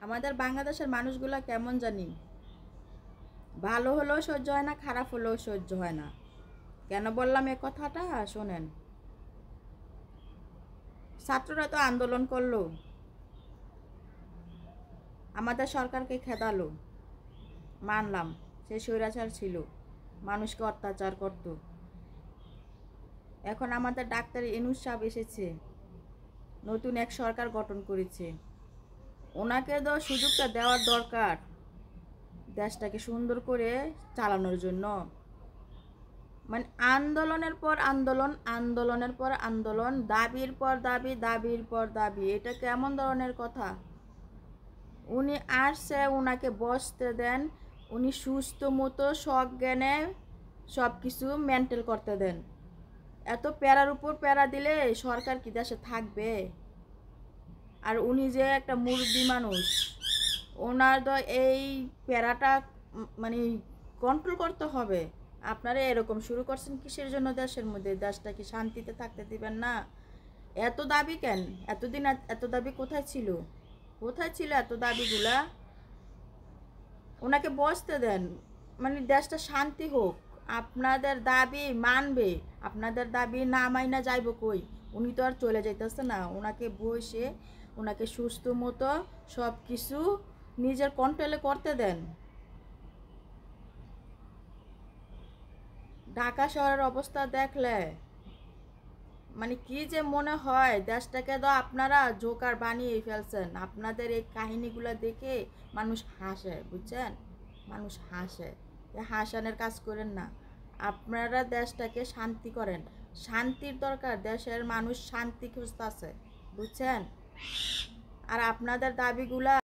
আমাদের বাংলাদেশের মানুষগুলা কেমন জানি, ভালো হলেও সহ্য হয় না, খারাপ হলেও সহ্য হয় না। কেন বললাম এ কথাটা শোনেন। ছাত্ররা তো আন্দোলন করলো, আমাদের সরকারকে খেদালো, মানলাম সে স্বৈরাচার ছিল, মানুষকে অত্যাচার করত। এখন আমাদের ডাক্তার ইউনূস সাহেব এসেছে, নতুন এক সরকার গঠন করেছে। ওনাকে তো সুযোগটা দেওয়ার দরকার দেশটাকে সুন্দর করে চালানোর জন্য। মানে আন্দোলনের পর আন্দোলন, আন্দোলনের পর আন্দোলন, দাবির পর দাবি, দাবির পর দাবি। এটা কেমন ধরনের কথা? উনি আসছে, ওনাকে বসতে দেন, উনি সুস্থ মতো সজ্ঞানে সব কিছু মেনটেন করতে দেন। এত প্যারার উপর প্যারা দিলে সরকার কি দেশে থাকবে? আর উনি যে একটা মুরব্বী মানুষ, ওনার তো এই প্যারাটা মানে কন্ট্রোল করতে হবে। আপনারা এরকম শুরু করছেন কিসের জন্য? দেশের মধ্যে দেশটা কি শান্তিতে থাকতে দিবেন না? এত দাবি কেন? এতদিন এত দাবি কোথায় ছিল? কোথায় ছিল এত দাবিগুলা? ওনাকে বসতে দেন, মানে দেশটা শান্তি হোক। আপনাদের দাবি মানবে, আপনাদের দাবি না মাইনা যাইব কই? উনি তো আর চলে যাইতেছে না। ওনাকে বসে ওনাকে সুস্থ মতো সব কিছু নিজের কন্ট্রোলে করতে দেন। ঢাকা শহরের অবস্থা দেখলে মানে কি যে মনে হয়, দেশটাকে তো আপনারা জোকার বানিয়ে ফেলছেন। আপনাদের এই কাহিনীগুলো দেখে মানুষ হাসে, বুঝছেন? মানুষ হাসে। হাসানের কাজ করেন না, আপনারা দেশটাকে শান্তি করেন। শান্তির দরকার, দেশের মানুষ শান্তি খুঁজতেছে, বুঝছেন? আর আপনাদের দাবিগুলা